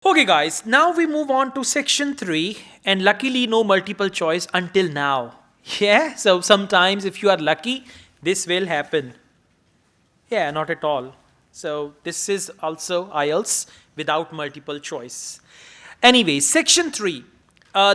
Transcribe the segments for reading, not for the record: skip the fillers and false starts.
Okay, guys, now we move on to section 3, and luckily, no multiple choice until now. Yeah, so sometimes if you are lucky, this will happen. Yeah, not at all. So, this is also IELTS without multiple choice. Anyway, section 3.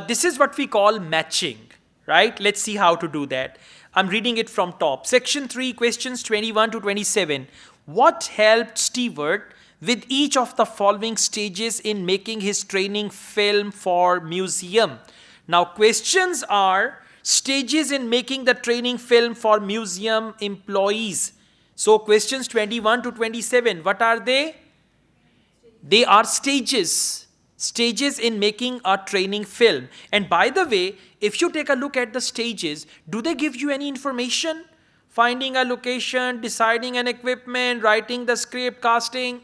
This is what we call matching, right? Let's see how to do that. I'm reading it from top. Section 3, questions 21 to 27. What helped Stewart with each of the following stages in making his training film for museum? Now, questions are stages in making the training film for museum employees. So, questions 21 to 27, what are they? They are stages. Stages in making a training film. And by the way, if you take a look at the stages, do they give you any information? Finding a location, deciding an equipment, writing the script, casting.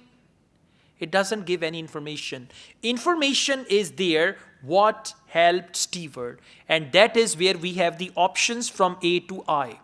It doesn't give any information. Information is there, what helped Stewart. And that is where we have the options from A to I.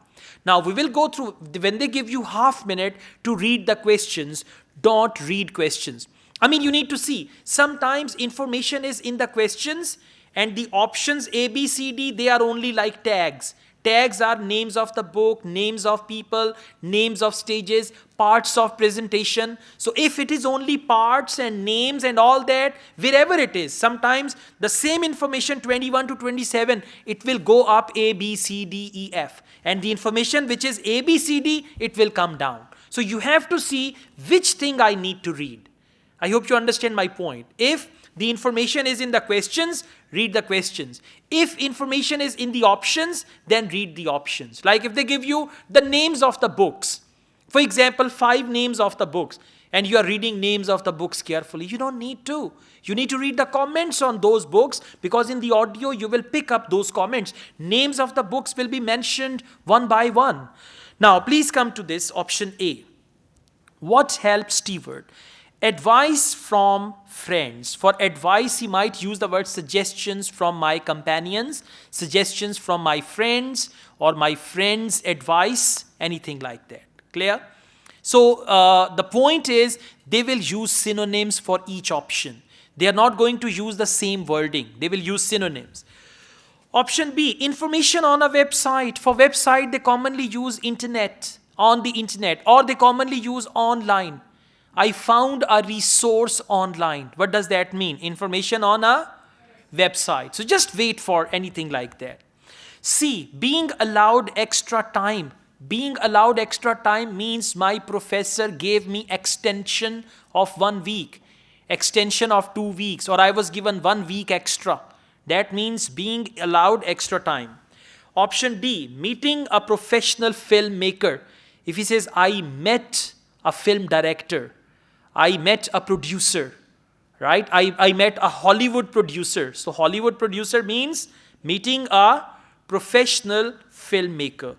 Now we will go through, when they give you half minute to read the questions, don't read questions. I mean, you need to see, sometimes information is in the questions and the options A, B, C, D, they are only like tags. Tags are names of the book, names of people, names of stages, parts of presentation. So if it is only parts and names and all that, wherever it is, sometimes the same information 21 to 27, it will go up A, B, C, D, E, F. And the information which is A, B, C, D, it will come down. So you have to see which thing I need to read. I hope you understand my point. If the information is in the questions, read the questions. If information is in the options, then read the options. Like if they give you the names of the books, for example, 5 names of the books, and you are reading names of the books carefully, you don't need to. You need to read the comments on those books, because in the audio you will pick up those comments. Names of the books will be mentioned one by one. Now, please come to this option A. What helped Stewart? Advice from friends. For advice, he might use the word suggestions from my companions, suggestions from my friends, or my friends' advice, anything like that. Clear? So the point is, they will use synonyms for each option. They are not going to use the same wording. They will use synonyms. Option B, information on a website. For website, they commonly use internet, on the internet, or they commonly use online. I found a resource online. What does that mean? Information on a website. So just wait for anything like that. C, being allowed extra time. Being allowed extra time means my professor gave me extension of 1 week, extension of 2 weeks, or I was given 1 week extra. That means being allowed extra time. Option D, meeting a professional filmmaker. If he says, I met a film director, I met a producer, right? I met a Hollywood producer. So Hollywood producer means meeting a professional filmmaker.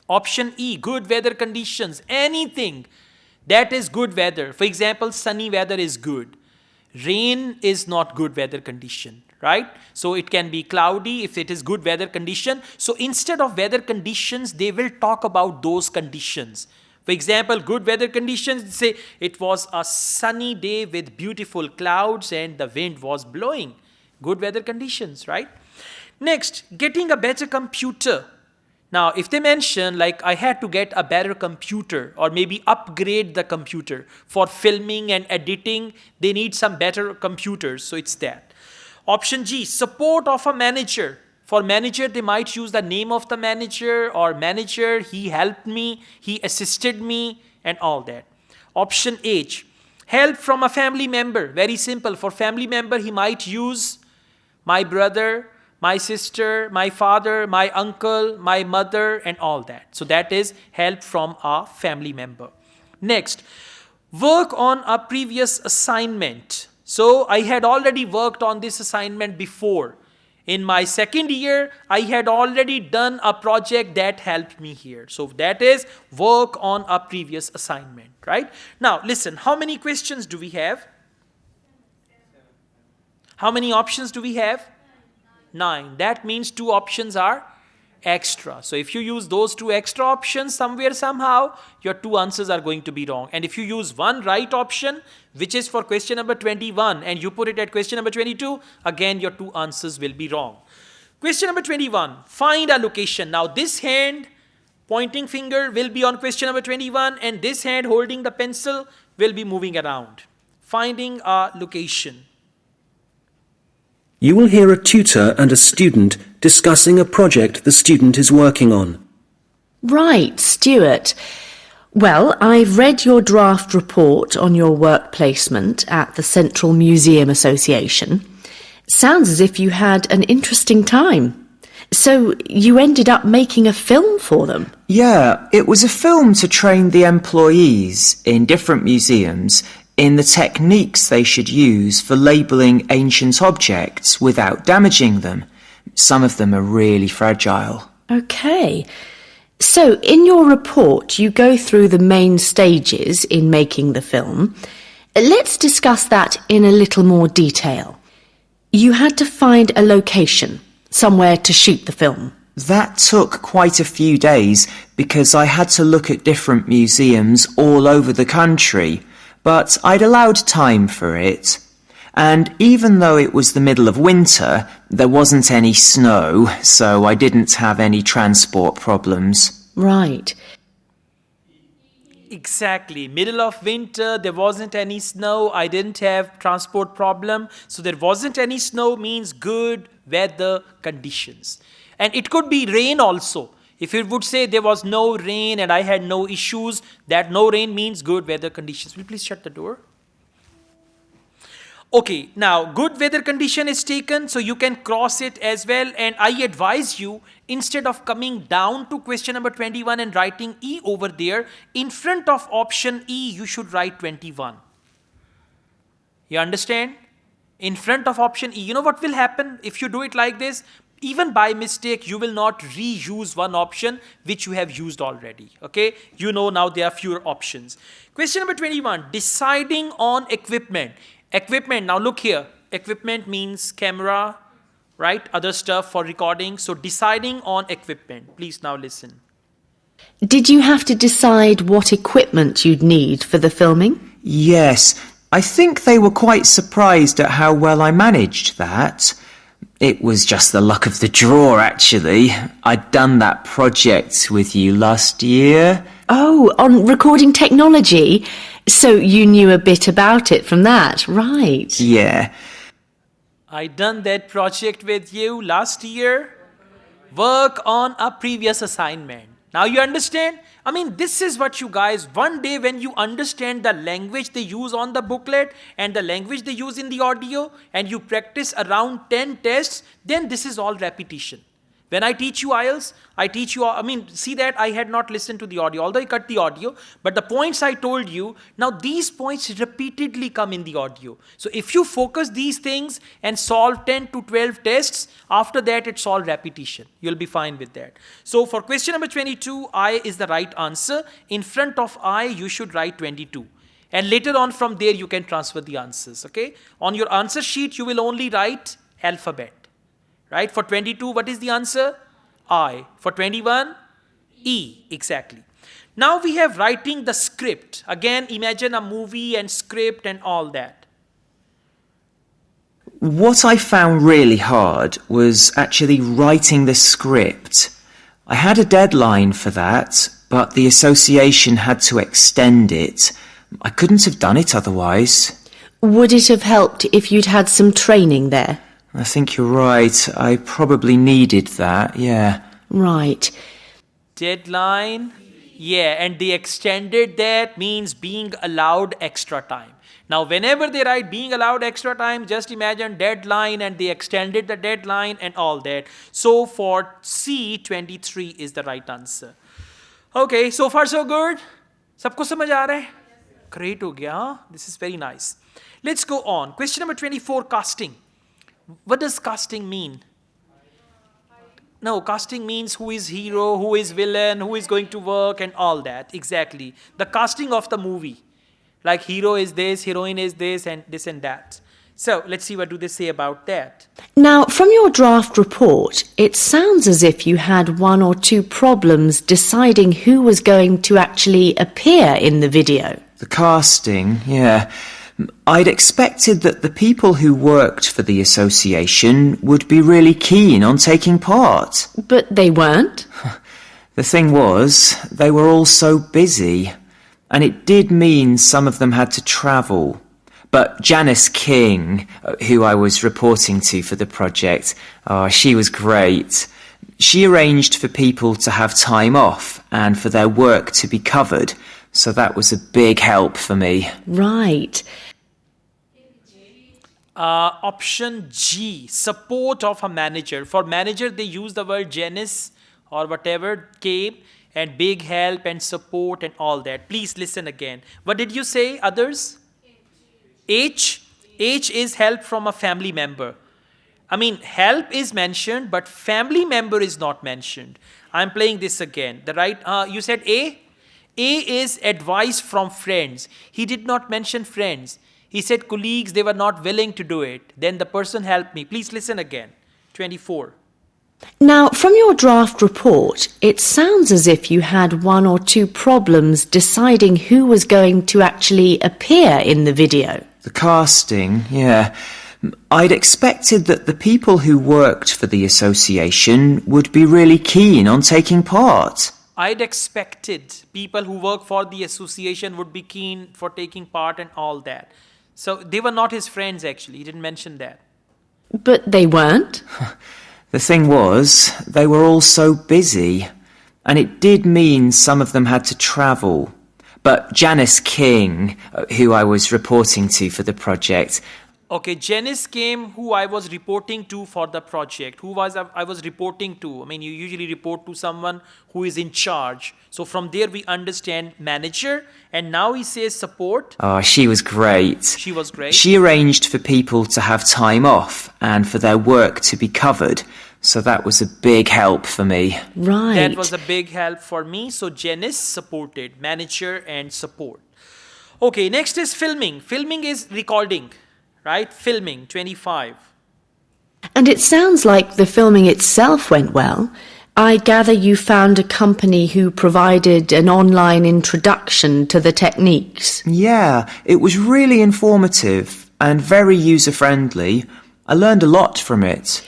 Option E, good weather conditions. Anything that is good weather. For example, sunny weather is good. Rain is not good weather condition, right? So it can be cloudy if it is good weather condition. So instead of weather conditions, they will talk about those conditions. For example, good weather conditions, say it was a sunny day with beautiful clouds and the wind was blowing. Good weather conditions, right? Next, getting a better computer. Now, if they mention like I had to get a better computer or maybe upgrade the computer for filming and editing, they need some better computers. So it's that. Option G, support of a manager. For manager, they might use the name of the manager or manager, he helped me, he assisted me, and all that. Option H, help from a family member. Very simple. For family member, he might use my brother, my sister, my father, my uncle, my mother, and all that. So that is help from a family member. Next, work on a previous assignment. So I had already worked on this assignment before. In my second year, I had already done a project that helped me here. So that is work on a previous assignment, right? Now, listen, how many questions do we have? How many options do we have? 9. That means 2 options are extra. So if you use those two extra options somewhere somehow, your two answers are going to be wrong. And if you use one right option, which is for question number 21, and you put it at question number 22, again your two answers will be wrong. Question number 21, find a location. Now this hand pointing finger will be on question number 21, and this hand holding the pencil will be moving around. Finding a location. You will hear a tutor and a student discussing a project the student is working on. Right, Stuart. Well, I've read your draft report on your work placement at the Central Museum Association. Sounds as if you had an interesting time. So you ended up making a film for them? Yeah, it was a film to train the employees in different museums in the techniques they should use for labelling ancient objects without damaging them. Some of them are really fragile. Okay. So in your report, you go through the main stages in making the film. Let's discuss that in a little more detail. You had to find a location, somewhere to shoot the film. That took quite a few days because I had to look at different museums all over the country. But I'd allowed time for it. And even though it was the middle of winter, there wasn't any snow, so I didn't have any transport problems. Right. Exactly. Middle of winter, there wasn't any snow. I didn't have transport problem. So there wasn't any snow means good weather conditions. And it could be rain also. If it would say there was no rain and I had no issues, that no rain means good weather conditions. Will you please shut the door? Okay, now good weather condition is taken, so you can cross it as well. And I advise you, instead of coming down to question number 21 and writing E over there, in front of option E, you should write 21. You understand? In front of option E, you know what will happen if you do it like this? Even by mistake, you will not reuse one option which you have used already. Okay? You know now there are fewer options. Question number 21, deciding on equipment. Equipment, now look here. Equipment means camera, right? Other stuff for recording. So deciding on equipment. Please now listen. Did you have to decide what equipment you'd need for the filming? Yes, I think they were quite surprised at how well I managed that. It was just the luck of the draw, actually. I'd done that project with you last year. Oh, on recording technology? So you knew a bit about it from that, right? Yeah. I done that project with you last year. Work on a previous assignment. Now you understand? I mean, this is what you guys, one day when you understand the language they use on the booklet and the language they use in the audio, and you practice around 10 tests, then this is all repetition. When I teach you IELTS, I teach you, see that I had not listened to the audio, although I cut the audio, but the points I told you, now these points repeatedly come in the audio. So if you focus these things and solve 10 to 12 tests, after that it's all repetition. You'll be fine with that. So for question number 22, I is the right answer. In front of I, you should write 22. And later on from there, you can transfer the answers, okay? On your answer sheet, you will only write alphabet. Right? For 22, what is the answer? I. For 21, E. Exactly. Now we have writing the script. Again, imagine a movie and script and all that. What I found really hard was actually writing the script. I had a deadline for that, but the association had to extend it. I couldn't have done it otherwise. Would it have helped if you'd had some training there? I think you're right. I probably needed that, yeah. Right. Deadline. Yeah, and they extended that means being allowed extra time. Now, whenever they write being allowed extra time, just imagine deadline and they extended the deadline and all that. So for C, 23 is the right answer. Okay, so far so good? Sabko samajh aa raha hai? Great ho gaya, huh? This is very nice. Let's go on. Question number 24, casting. What does casting mean? No, casting means who is hero, who is villain, who is going to work and all that. Exactly. The casting of the movie. Like hero is this, heroine is this and that. So let's see what do they say about that. Now, from your draft report, it sounds as if you had one or two problems deciding who was going to actually appear in the video. The casting, yeah. I'd expected that the people who worked for the association would be really keen on taking part. But they weren't. The thing was, they were all so busy, and it did mean some of them had to travel. But Janice King, who I was reporting to for the project, she was great. She arranged for people to have time off and for their work to be covered, so that was a big help for me. Right. Option G, support of a manager. For manager, they use the word Janice or whatever came, and big help and support and all that. Please listen again. What did you say, others? H. H is help from a family member. I mean, help is mentioned, but family member is not mentioned. I'm playing this again. The right, you said A? A is advice from friends. He did not mention friends. He said colleagues, they were not willing to do it. Then the person helped me. Please listen again. 24. Now, from your draft report, it sounds as if you had one or two problems deciding who was going to actually appear in the video. The casting, yeah. I'd expected that the people who worked for the association would be really keen on taking part. I'd expected people who work for the association would be keen for taking part and all that. So they were not his friends actually. He didn't mention that. But they weren't. The thing was, they were all so busy, and it did mean some of them had to travel. But Janice King, who I was reporting to for the project... Okay, Janice came, who I was reporting to for the project. Who was I was reporting to? I mean, you usually report to someone who is in charge. So from there we understand manager, and now he says support. She was great. She was great. She arranged for people to have time off and for their work to be covered. So that was a big help for me. Right. That was a big help for me. So Janice supported, manager and support. Okay, next is filming. Filming is recording, right? Filming, 25. And it sounds like the filming itself went well. I gather you found a company who provided an online introduction to the techniques. Yeah, it was really informative and very user-friendly. I learned a lot from it.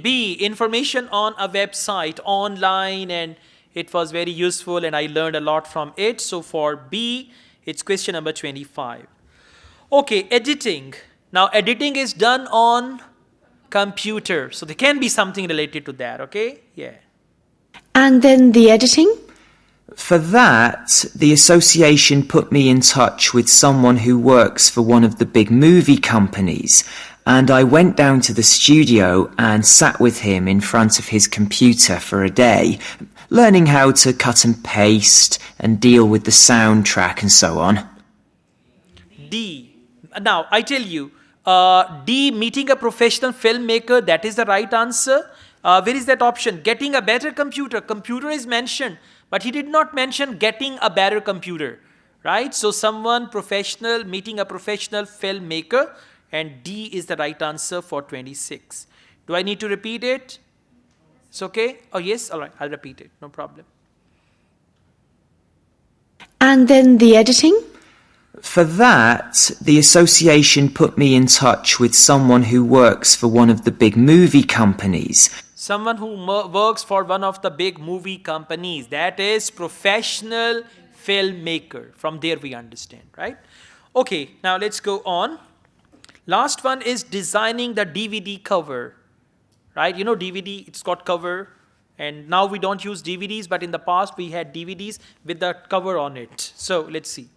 B, information on a website online, and it was very useful and I learned a lot from it. So for B, it's question number 25. Okay, editing. Now editing is done on computer. So there can be something related to that, okay? Yeah. And then the editing? For that, the association put me in touch with someone who works for one of the big movie companies, and I went down to the studio and sat with him in front of his computer for a day, learning how to cut and paste and deal with the soundtrack and so on. D. Now, I tell you, D, meeting a professional filmmaker, that is the right answer. Where is that option? Getting a better computer. Computer is mentioned, but he did not mention getting a better computer, right? So someone professional, meeting a professional filmmaker, and D is the right answer for 26. Do I need to repeat it? It's okay? Oh, yes? All right, I'll repeat it. No problem. And then the editing? For that, the association put me in touch with someone who works for one of the big movie companies. Someone who works for one of the big movie companies. That is professional filmmaker. From there we understand, right? Okay, now let's go on. Last one is designing the DVD cover, right? You know DVD, it's got cover, and now we don't use DVDs, but in the past we had DVDs with the cover on it. So let's see.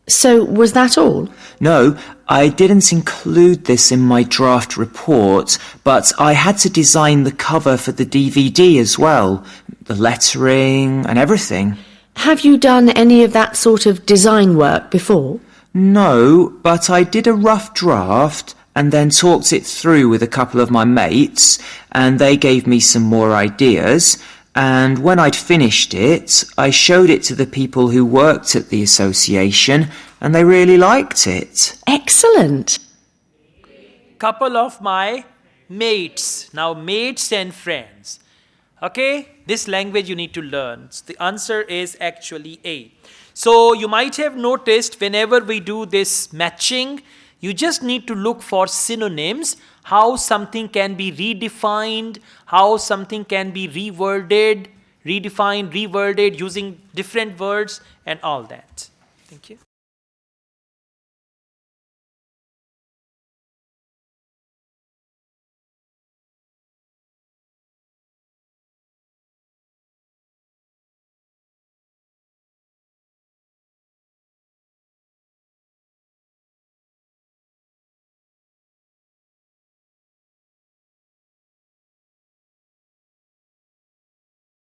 So was that all? No, I didn't include this in my draft report, but I had to design the cover for the DVD as well, the lettering and everything. Have you done any of that sort of design work before? No, but I did a rough draft and then talked it through with a couple of my mates, and they gave me some more ideas, And when I'd finished it, I showed it to the people who worked at the association, and they really liked it. Excellent. Couple of my mates. Now, mates and friends. Okay, this language you need to learn. So the answer is actually A. So you might have noticed whenever we do this matching, you just need to look for synonyms, how something can be redefined, how something can be reworded, redefined, reworded using different words and all that. Thank you.